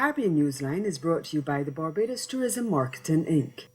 Caribbean Newsline is brought to you by the Barbados Tourism Marketing Inc.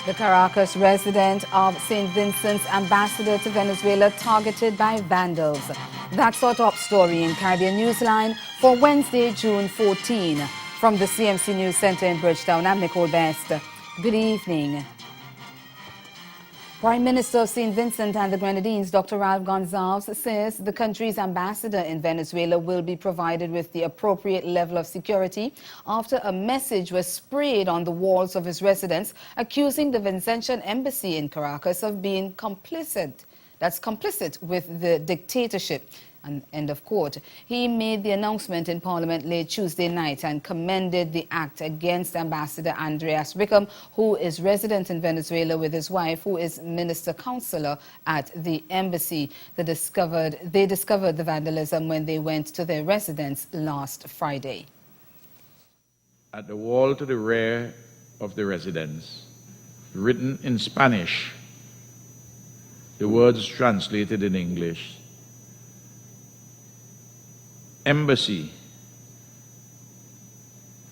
The Caracas resident of St. Vincent's ambassador to Venezuela targeted by vandals. That's our top story in Caribbean Newsline for Wednesday, June 14. From the CMC News Center in Bridgetown, I'm Nicole Best. Good evening. Prime Minister of St. Vincent and the Grenadines, Dr. Ralph Gonsalves, says the country's ambassador in Venezuela will be provided with the appropriate level of security after a message was sprayed on the walls of his residence accusing the Vincentian embassy in Caracas of being complicit with the dictatorship. End of quote. He made the announcement in Parliament late Tuesday night and commended the act against Ambassador Andreas Wickham, who is resident in Venezuela with his wife, who is minister counselor at the embassy. They discovered the vandalism when they went to their residence last Friday. At the wall to the rear of the residence, written in Spanish, the words translated in English: Embassy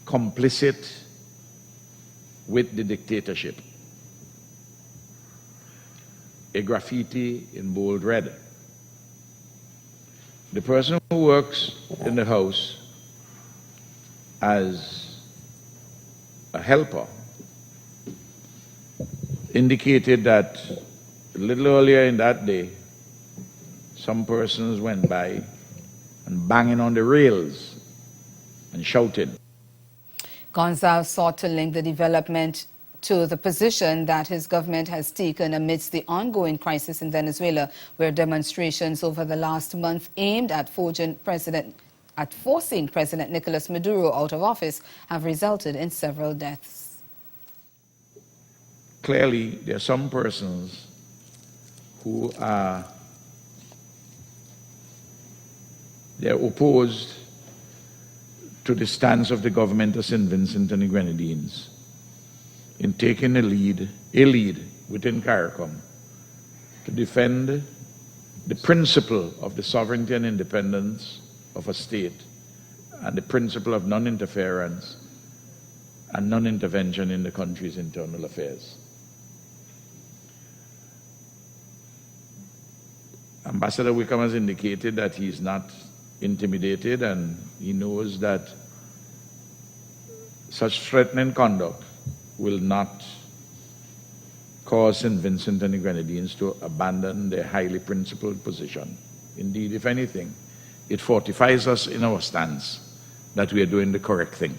complicit with the dictatorship. A graffiti in bold red. The person who works in the house as a helper indicated that a little earlier in that day, some persons went by and banging on the rails and shouting. Gonsalves sought to link the development to the position that his government has taken amidst the ongoing crisis in Venezuela, where demonstrations over the last month aimed at forcing President Nicolas Maduro out of office have resulted in several deaths. Clearly, there are some persons who are they're opposed to the stance of the government of St. Vincent and the Grenadines in taking a lead within CARICOM to defend the principle of the sovereignty and independence of a state and the principle of non-interference and non-intervention in the country's internal affairs. Ambassador Wickham has indicated that he's not intimidated, and he knows that such threatening conduct will not cause St. Vincent and the Grenadines to abandon their highly principled position. Indeed, if anything, it fortifies us in our stance that we are doing the correct thing.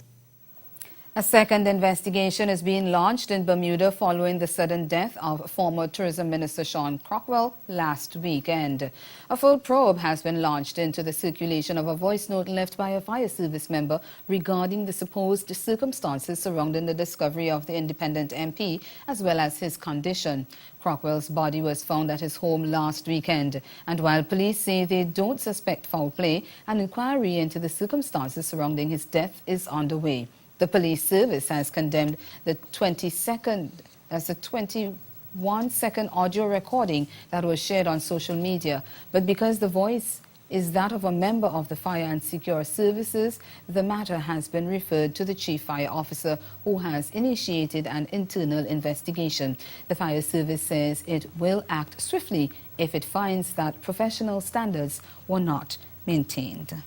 A second investigation is being launched in Bermuda following the sudden death of former Tourism Minister Sean Crockwell last weekend. A full probe has been launched into the circulation of a voice note left by a fire service member regarding the supposed circumstances surrounding the discovery of the independent MP as well as his condition. Crockwell's body was found at his home last weekend, and while police say they don't suspect foul play, an inquiry into the circumstances surrounding his death is underway. The police service has condemned the 21-second audio recording that was shared on social media. But because the voice is that of a member of the Fire and Secure Services, the matter has been referred to the Chief Fire Officer, who has initiated an internal investigation. The Fire Service says it will act swiftly if it finds that professional standards were not maintained.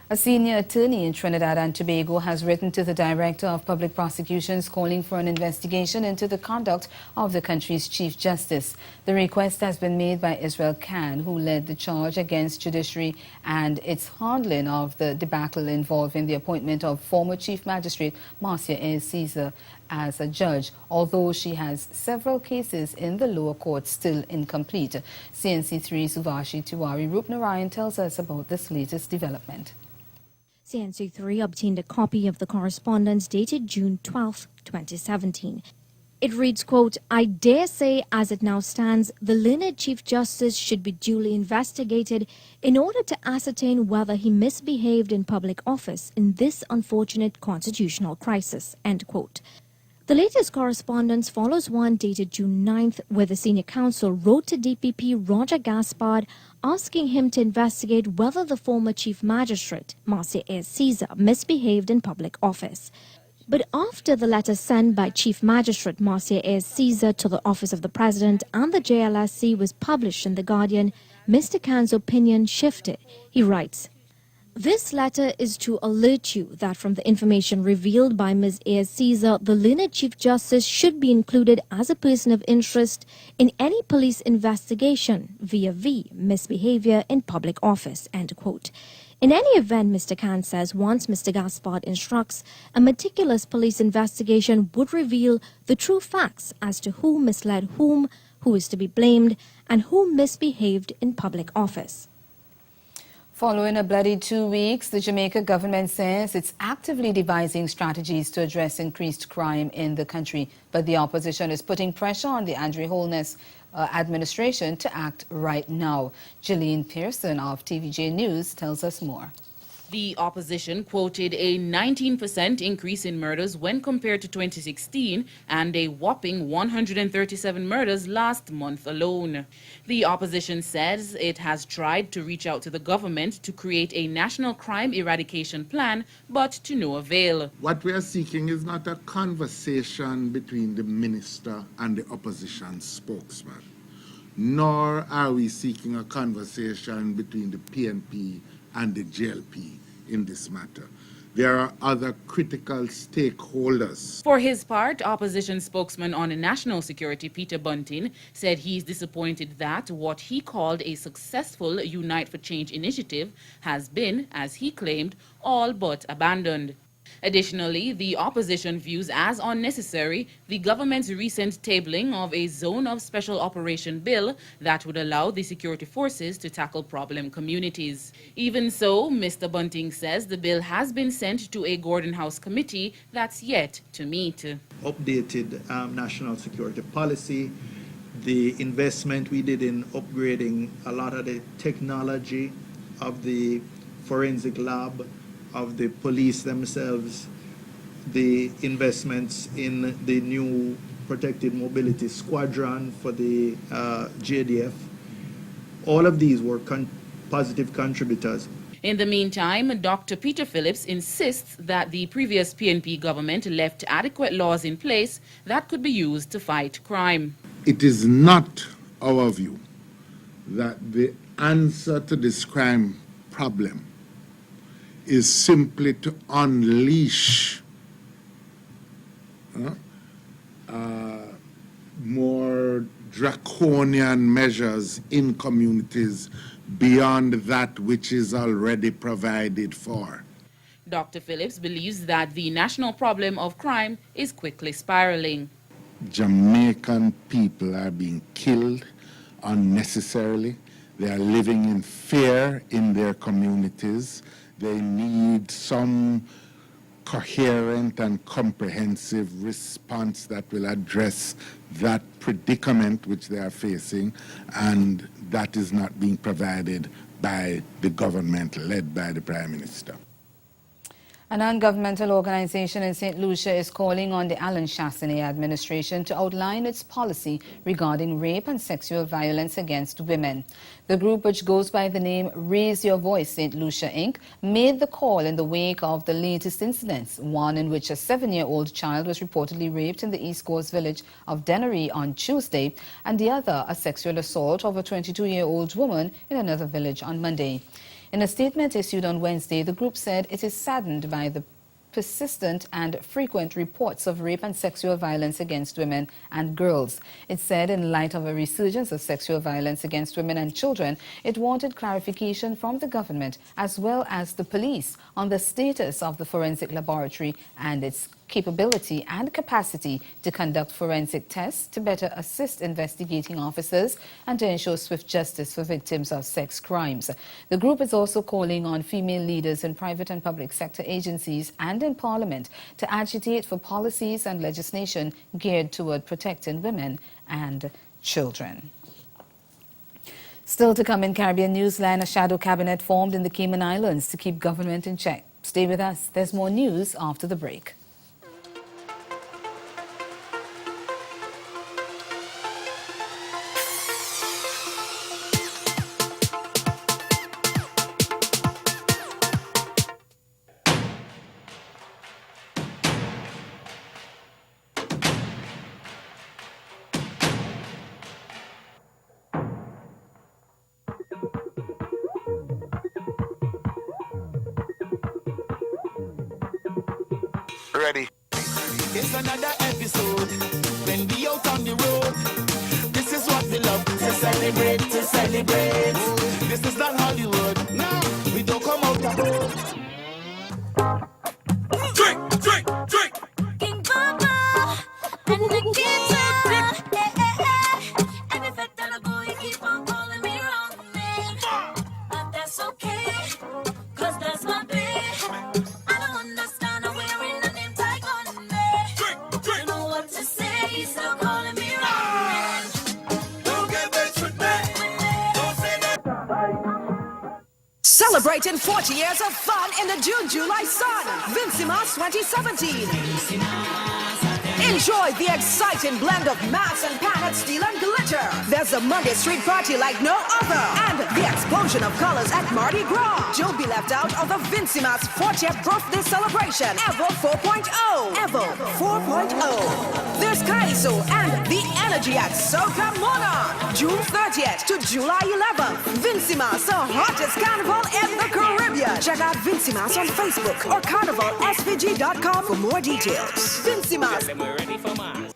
A senior attorney in Trinidad and Tobago has written to the Director of Public Prosecutions calling for an investigation into the conduct of the country's Chief Justice. The request has been made by Israel Khan, who led the charge against judiciary and its handling of the debacle involving the appointment of former Chief Magistrate Marcia A. Caesar as a judge, although she has several cases in the lower court still incomplete. CNC3 Suvashi Tiwari Rupnarayan tells us about this latest development. CNC3 obtained a copy of the correspondence dated June 12, 2017. It reads, quote, "I dare say, as it now stands, the learned Chief Justice should be duly investigated in order to ascertain whether he misbehaved in public office in this unfortunate constitutional crisis," end quote. The latest correspondence follows one dated June 9th, where the senior counsel wrote to DPP Roger Gaspard asking him to investigate whether the former chief magistrate, Marcia A. Caesar, misbehaved in public office. But after the letter sent by Chief Magistrate Marcia A. Caesar to the Office of the President and the JLSC was published in The Guardian, Mr. Khan's opinion shifted. He writes, "This letter is to alert you that from the information revealed by Ms. A. Caesar, the learned Chief Justice should be included as a person of interest in any police investigation via misbehavior in public office," end quote. In any event, Mr. Khan says once Mr. Gaspard instructs, a meticulous police investigation would reveal the true facts as to who misled whom, who is to be blamed, and who misbehaved in public office. Following a bloody 2 weeks, the Jamaica government says it's actively devising strategies to address increased crime in the country. But the opposition is putting pressure on the Andre Holness administration to act right now. Gillian Pearson of TVJ News tells us more. The opposition quoted a 19% increase in murders when compared to 2016 and a whopping 137 murders last month alone. The opposition says it has tried to reach out to the government to create a national crime eradication plan, but to no avail. What we are seeking is not a conversation between the minister and the opposition spokesman, nor are we seeking a conversation between the PNP and the JLP in this matter. There are other critical stakeholders. For his part, opposition spokesman on national security Peter Bunting said he's disappointed that what he called a successful Unite for Change initiative has been, as he claimed, all but abandoned. Additionally, the opposition views as unnecessary the government's recent tabling of a zone of special operation bill that would allow the security forces to tackle problem communities. Even so, Mr. Bunting says the bill has been sent to a Gordon House committee that's yet to meet. Updated national security policy, the investment we did in upgrading a lot of the technology of the forensic lab, of the police themselves, the investments in the new protected mobility squadron for the JDF. All of these were positive contributors. In the meantime, Dr. Peter Phillips insists that the previous PNP government left adequate laws in place that could be used to fight crime. It is not our view that the answer to this crime problem is simply to unleash more draconian measures in communities beyond that which is already provided for. Dr. Phillips believes that the national problem of crime is quickly spiraling. Jamaican people are being killed unnecessarily. They are living in fear in their communities. They need some coherent and comprehensive response that will address that predicament which they are facing, and that is not being provided by the government led by the Prime Minister. A non-governmental organization in St. Lucia is calling on the Alan Chastanet administration to outline its policy regarding rape and sexual violence against women. The group, which goes by the name Raise Your Voice St. Lucia Inc., made the call in the wake of the latest incidents, one in which a 7-year-old child was reportedly raped in the East Coast village of Dennery on Tuesday, and the other a sexual assault of a 22-year-old woman in another village on Monday. In a statement issued on Wednesday, the group said it is saddened by the persistent and frequent reports of rape and sexual violence against women and girls. It said in light of a resurgence of sexual violence against women and children, it wanted clarification from the government as well as the police on the status of the forensic laboratory and its capability and capacity to conduct forensic tests to better assist investigating officers and to ensure swift justice for victims of sex crimes. The group is also calling on female leaders in private and public sector agencies and in Parliament to agitate for policies and legislation geared toward protecting women and children. Still to come in Caribbean Newsline, a shadow cabinet formed in the Cayman Islands to keep government in check. Stay with us. There's more news after the break. Ready. It's another episode when we out on the road. This is what we love to celebrate, to celebrate. This is not Hollywood. No, we don't come out the road. Drink, drink, drink. King Baba and Nikita. Every fact that I go, you keep on calling me wrong name. But that's okay, cause that's my babe. I don't understand how we're in the name tag on me. Don't know what to say, you still calling me wrong name. Don't get vexed with me. Don't say that. Celebrating 40 years of fun in the June-July sun. Vincimas 2017. Enjoy the exciting blend of mass and panet steel and glitter. There's a Monday street party like no other. And the explosion of colors at Mardi Gras. Don't be left out of the Vincimas 40th birthday celebration. Evo 4.0. Evo 4.0. There's Kaiso and the energy at Soca Monarch. June 30th to July 11th. Vincimas, the hottest carnival in the Caribbean. Check out Vincimas on Facebook or carnivalsvg.com for more details. Vincimas. Ready for Mars.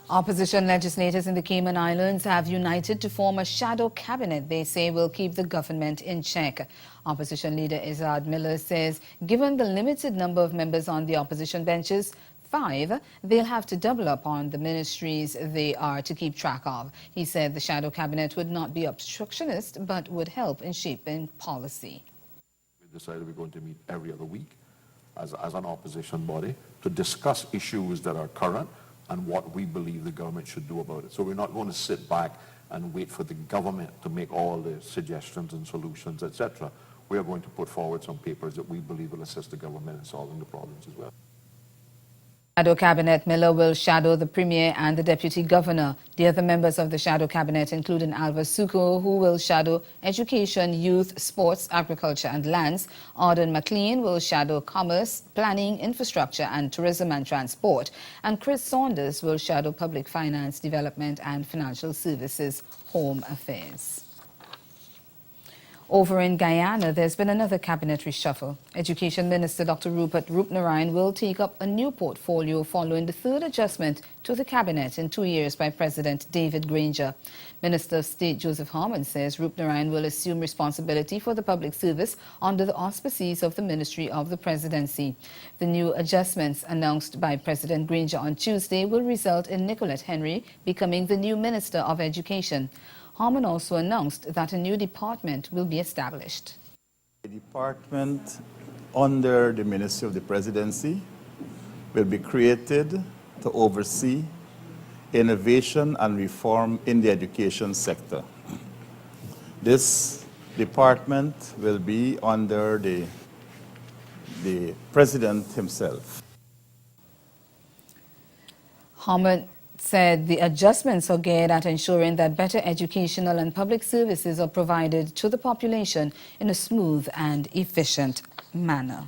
Opposition legislators in the Cayman Islands have united to form a shadow cabinet they say will keep the government in check. Opposition leader Izzard Miller says given the limited number of members on the opposition benches, 5, they'll have to double up on the ministries they are to keep track of. He said the shadow cabinet would not be obstructionist but would help in shaping policy. We decided we're going to meet every other week as an opposition body to discuss issues that are current and what we believe the government should do about it. So we're not going to sit back and wait for the government to make all the suggestions and solutions, etc. We are going to put forward some papers that we believe will assist the government in solving the problems as well. Shadow Cabinet Miller will shadow the Premier and the Deputy Governor. The other members of the Shadow Cabinet include Alva Suko, who will shadow Education, Youth, Sports, Agriculture and Lands. Arden McLean will shadow Commerce, Planning, Infrastructure and Tourism and Transport. And Chris Saunders will shadow Public Finance, Development and Financial Services, Home Affairs. Over in Guyana, there's been another cabinet reshuffle. Education Minister Dr. Rupert Roopnarine will take up a new portfolio following the third adjustment to the cabinet in 2 years by President David Granger. Minister of State Joseph Harmon says Roopnarine will assume responsibility for the public service under the auspices of the Ministry of the Presidency. The new adjustments announced by President Granger on Tuesday will result in Nicolette Henry becoming the new Minister of Education. Harmon also announced that a new department will be established. A department under the Ministry of the Presidency will be created to oversee innovation and reform in the education sector. This department will be under the President himself. Harmon said the adjustments are geared at ensuring that better educational and public services are provided to the population in a smooth and efficient manner.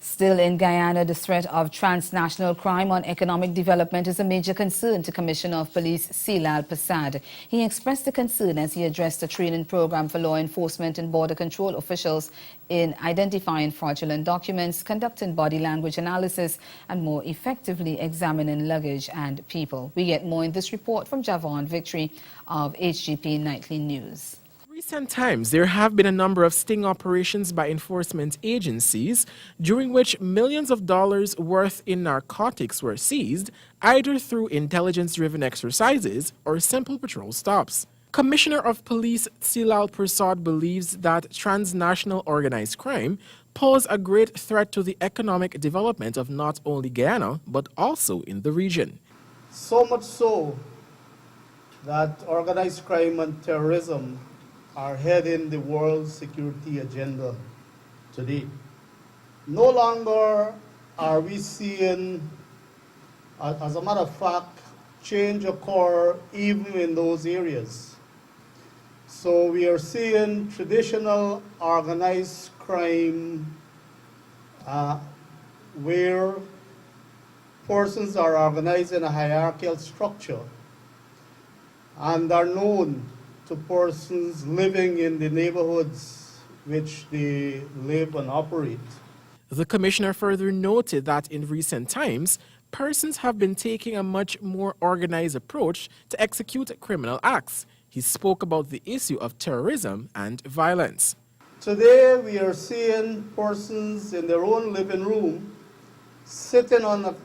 Still in Guyana, the threat of transnational crime on economic development is a major concern to Commissioner of Police Silal Prasad. He expressed the concern as he addressed a training program for law enforcement and border control officials in identifying fraudulent documents, conducting body language analysis, and more effectively examining luggage and people. We get more in this report from Javon Victory of HGP Nightly News. Recent times, there have been a number of sting operations by enforcement agencies during which millions of dollars worth in narcotics were seized, either through intelligence-driven exercises or simple patrol stops. Commissioner of Police Silal Prasad believes that transnational organized crime pose a great threat to the economic development of not only Guyana, but also in the region. So much so that organized crime and terrorism are heading the world security agenda today. No longer are we seeing, as a matter of fact, change occur even in those areas. So we are seeing traditional organized crime where persons are organized in a hierarchical structure and are known to persons living in the neighborhoods which they live and operate. The commissioner further noted that in recent times, persons have been taking a much more organized approach to execute criminal acts. He spoke about the issue of terrorism and violence. Today we are seeing persons in their own living room sitting on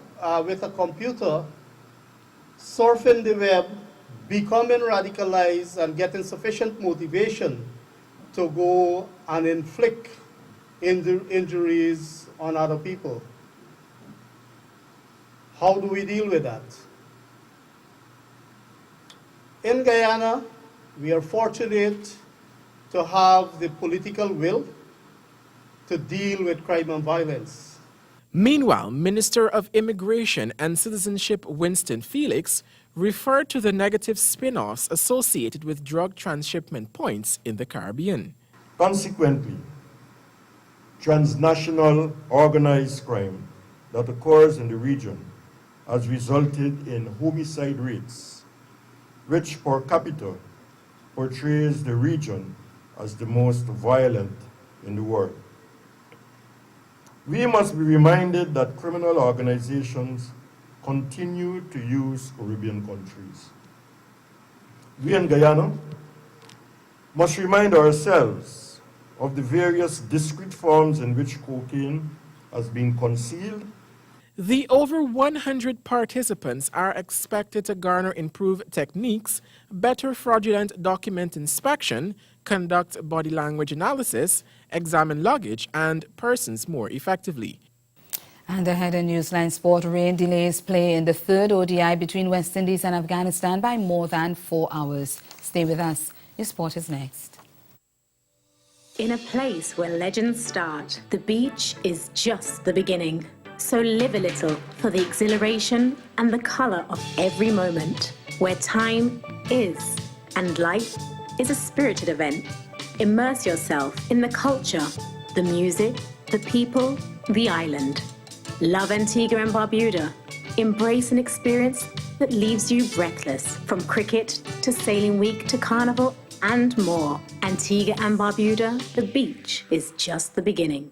with a computer, surfing the web, becoming radicalized and getting sufficient motivation to go and inflict injuries on other people. How do we deal with that? In Guyana, we are fortunate to have the political will to deal with crime and violence. Meanwhile, Minister of Immigration and Citizenship Winston Felix referred to the negative spin-offs associated with drug transshipment points in the Caribbean. Consequently, transnational organized crime that occurs in the region has resulted in homicide rates, which per capita portrays the region as the most violent in the world. We must be reminded that criminal organizations continue to use Caribbean countries. We in Guyana must remind ourselves of the various discrete forms in which cocaine has been concealed. The over 100 participants are expected to garner improved techniques, better fraudulent document inspection, conduct body language analysis, examine luggage and persons more effectively. And ahead in Newsline Sport, rain delays play in the third ODI between West Indies and Afghanistan by more than 4 hours. Stay with us. Your sport is next. In a place where legends start, the beach is just the beginning. So live a little for the exhilaration and the color of every moment, where time is and life is a spirited event. Immerse yourself in the culture, the music, the people, the island. Love Antigua and Barbuda. Embrace an experience that leaves you breathless, from cricket to sailing week to carnival and more. Antigua and Barbuda, the beach is just the beginning.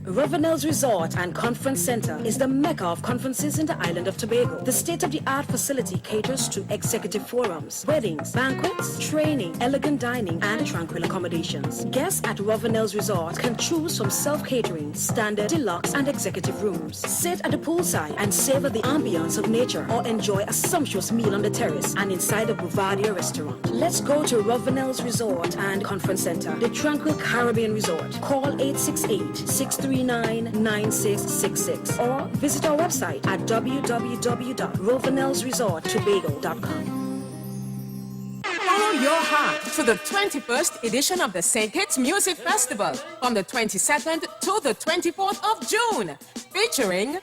Ravenel's Resort and Conference Center is the mecca of conferences in the island of Tobago. The state-of-the-art facility caters to executive forums, weddings, banquets, training, elegant dining, and tranquil accommodations. Guests at Ravenel's Resort can choose from self-catering, standard, deluxe, and executive rooms. Sit at the poolside and savor the ambience of nature, or enjoy a sumptuous meal on the terrace and inside the Bouvardia restaurant. Let's go to Ravenel's Resort and Conference Center, the tranquil Caribbean Resort. Call 868-639-9666 or visit our website at www.ravenelsresorttobago.com. Follow your heart to the 21st edition of the St. Kitts Music Festival from the 22nd to the 24th of June, featuring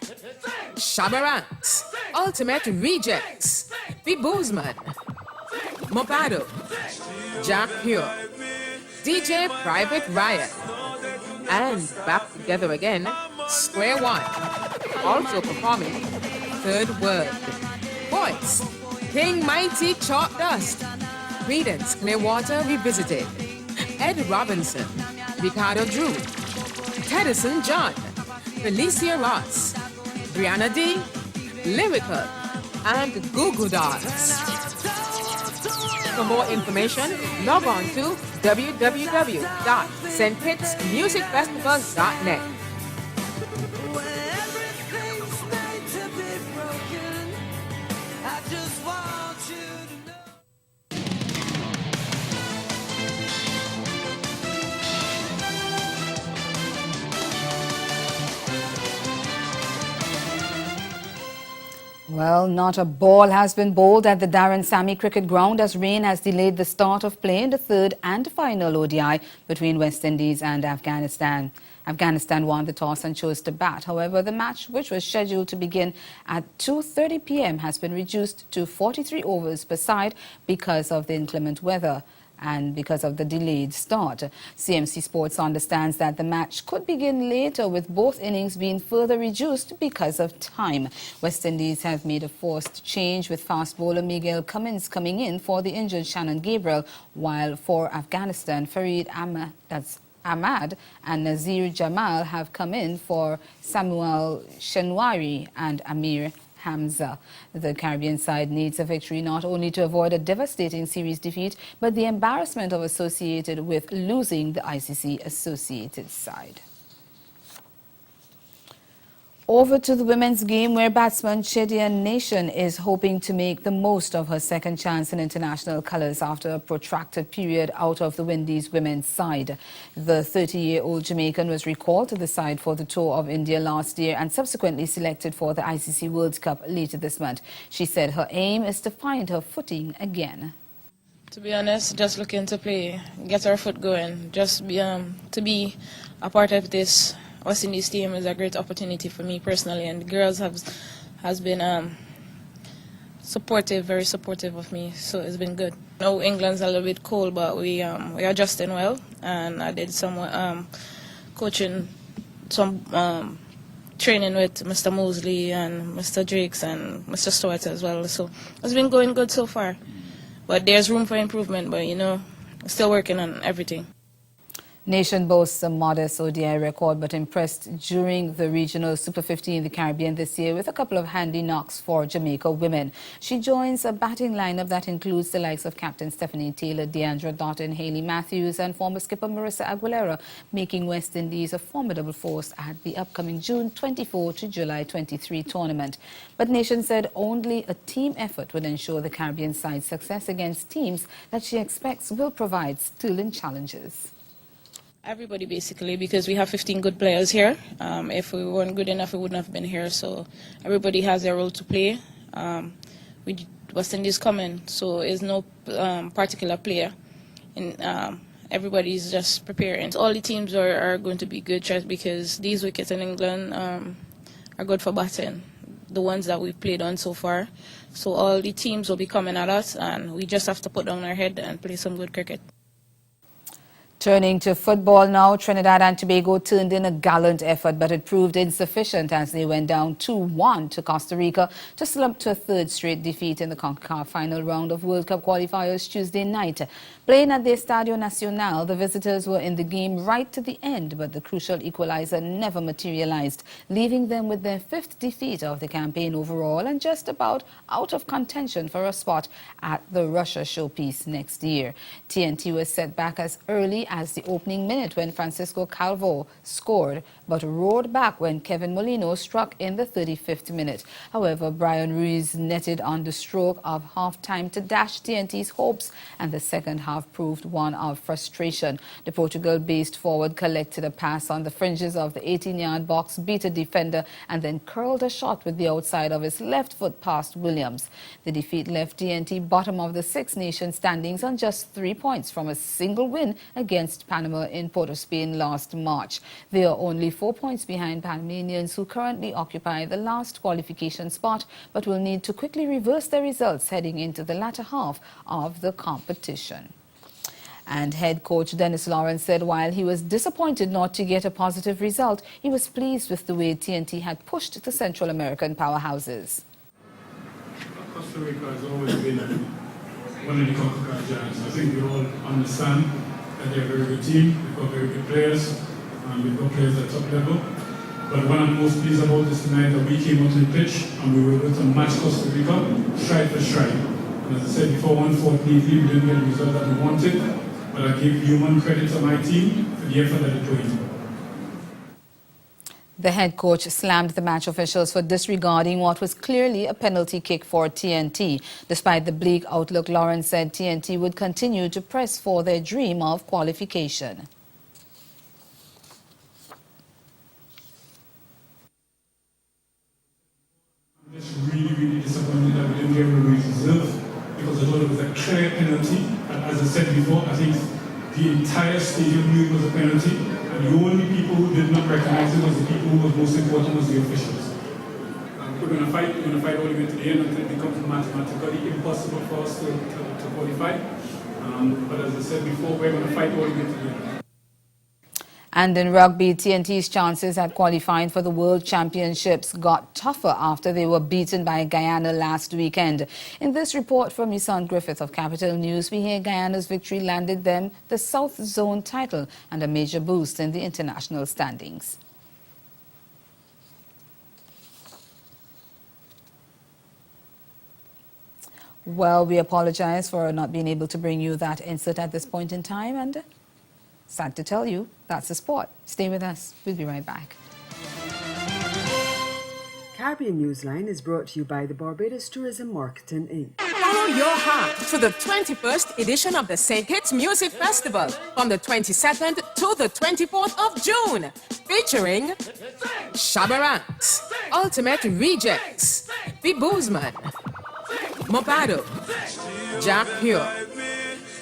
Shabba Ranks, Ultimate Rejects, The Boozman, Mobado, Jack Pure, DJ Private Ryan. And back together again, Square One. Also performing Third World. Voice, King Mighty Chalk Dust. Credence Clearwater Revisited. Ed Robinson. Ricardo Drew. Tedison John. Felicia Ross. Brianna D. Lyrical. And Goo Goo Dolls. For more information, log on to www.stkitsmusicfestival.net. Well, not a ball has been bowled at the Darren Sammy Cricket Ground as rain has delayed the start of play in the third and final ODI between West Indies and Afghanistan. Afghanistan won the toss and chose to bat. However, the match, which was scheduled to begin at 2:30 p.m., has been reduced to 43 overs per side because of the inclement weather and because of the delayed start. CMC Sports understands that the match could begin later, with both innings being further reduced because of time. West Indies have made a forced change, with fast bowler Miguel Cummins coming in for the injured Shannon Gabriel, while for Afghanistan, Farid Ahmad and Nazir Jamal have come in for Samuel Shenwari and Amir Hamza. The Caribbean side needs a victory not only to avoid a devastating series defeat, but the embarrassment associated with losing the ICC associated side. Over to the women's game, where batsman Chedia Nation is hoping to make the most of her second chance in international colours after a protracted period out of the Windies women's side. The 30-year-old Jamaican was recalled to the side for the tour of India last year and subsequently selected for the ICC World Cup later this month. She said her aim is to find her footing again. To be honest, just looking to play, get our foot going, just to be a part of this West Indies team is a great opportunity for me personally, and the girls has been supportive, very supportive of me, so it's been good. Now England's a little bit cold, but we are adjusting well, and I did some coaching, some training with Mr. Mosley and Mr. Drakes and Mr. Stewart as well, so it's been going good so far. But there's room for improvement, but still working on everything. Nation boasts a modest ODI record, but impressed during the regional Super 50 in the Caribbean this year with a couple of handy knocks for Jamaica women. She joins a batting lineup that includes the likes of Captain Stephanie Taylor, Deandra Doughton, Hayley Matthews and former skipper Marissa Aguilera, making West Indies a formidable force at the upcoming June 24 to July 23 tournament. But Nation said only a team effort would ensure the Caribbean side's success against teams that she expects will provide sterling challenges. Everybody, basically, because we have 15 good players here. If we weren't good enough, we wouldn't have been here. So everybody has their role to play. West Indies coming, so there's no particular player. Everybody's just preparing. All the teams are going to be good because these wickets in England are good for batting, the ones that we've played on so far. So all the teams will be coming at us, and we just have to put down our head and play some good cricket. Turning to football now, Trinidad and Tobago turned in a gallant effort, but it proved insufficient as they went down 2-1 to Costa Rica to slump to a third straight defeat in the CONCACAF final round of World Cup qualifiers Tuesday night. Playing at the Estadio Nacional, the visitors were in the game right to the end, but the crucial equalizer never materialized, leaving them with their fifth defeat of the campaign overall and just about out of contention for a spot at the Russia showpiece next year. TNT was set back as early as the opening minute when Francisco Calvo scored, but roared back when Kevin Molino struck in the 35th minute. However, Brian Ruiz netted on the stroke of half-time to dash TNT's hopes, and the second half proved one of frustration. The Portugal-based forward collected a pass on the fringes of the 18-yard box, beat a defender, and then curled a shot with the outside of his left foot past Williams. The defeat left TNT bottom of the Six Nations standings on just 3 points from a single win against Panama in Port of Spain last March. They are only 4 points behind Panamanians, who currently occupy the last qualification spot, but will need to quickly reverse their results heading into the latter half of the competition. And head coach Dennis Lawrence said while he was disappointed not to get a positive result, he was pleased with the way TNT had pushed the Central American powerhouses. Costa Rica has always been one of the CONCACAF giants. I think we all understand that they're a very good team, they've got very good players, and we've got players at top level. But what I'm most pleased about this tonight that we came out to the pitch and we were able to match Costa Rica stride for stride. And as I said before, unfortunately, we didn't get the result that we wanted, but I give human credit to my team for the effort that they put in. The head coach slammed the match officials for disregarding what was clearly a penalty kick for TNT. Despite the bleak outlook, Lawrence said TNT would continue to press for their dream of qualification. I'm just really disappointed that we didn't get what we deserved because I thought it was a clear penalty. And as I said before, I think the entire stadium knew it was a penalty. And the only people who did not recognize it was the people who was most important was the officials. We're going to fight all the way to the end until it becomes mathematically impossible for us to qualify. But as I said before, we're going to fight all the way to the end. And in rugby, TNT's chances at qualifying for the World Championships got tougher after they were beaten by Guyana last weekend. In this report from Isan Griffith of Capital News, we hear Guyana's victory landed them the South Zone title and a major boost in the international standings. Well, we apologize for not being able to bring you that insert at this point in time, and sad to tell you, that's the sport. Stay with us. We'll be right back. Caribbean Newsline is brought to you by the Barbados Tourism Marketing Inc. Follow your heart to the 21st edition of the St. Kitts Music Festival from the 22nd to the 24th of June, featuring Shabba Ranks, Ultimate Rejects, The Boozman, Mobado, Jack Pure,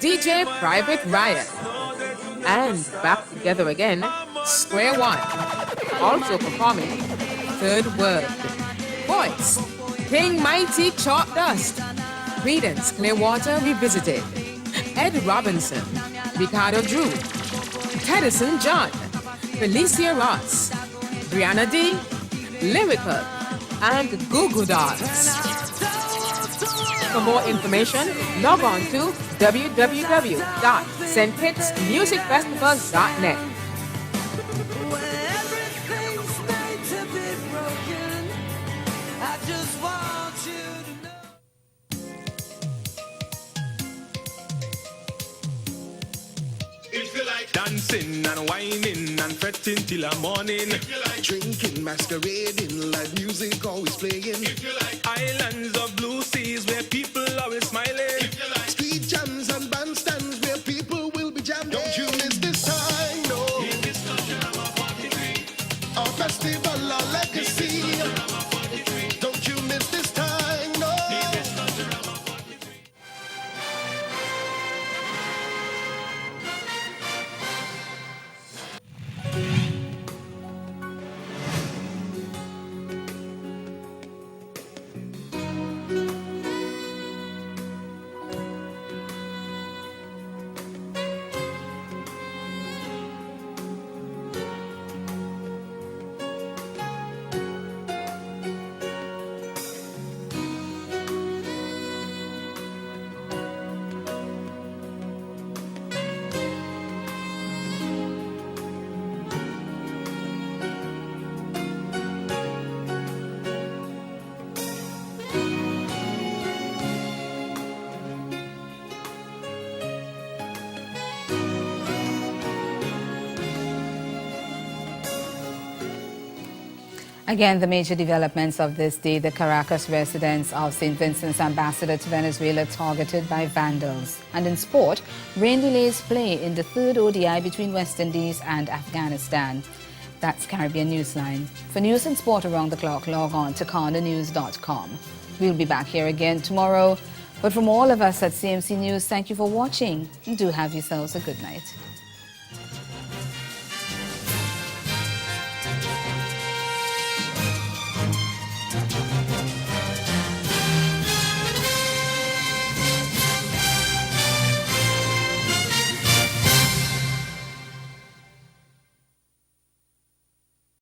DJ Private Riot, and back together again, Square One. Also performing Third Word, Voice, King Mighty Chalk Dust, Credence Clearwater Revisited, Ed Robinson, Ricardo Drew, Tedison John, Felicia Ross, Brianna D, Lyrical, and Goo Goo Dolls. For more information, log on to www.stkitsmusicfestival.net. If you like dancing and whining and fretting till the morning, if you like drinking, masquerading, live music always playing, if you like islands of blue seas where people always smiling, if you like street jams and bandstands where people will be jamming, don't you miss this time, no. Our festival, our legacy, don't you miss this time, no. Again, the major developments of this day, the Caracas residents of St. Vincent's ambassador to Venezuela targeted by vandals. And in sport, rain delays play in the third ODI between West Indies and Afghanistan. That's Caribbean Newsline. For news and sport around the clock, log on to CondaNews.com. We'll be back here again tomorrow. But from all of us at CMC News, thank you for watching and do have yourselves a good night.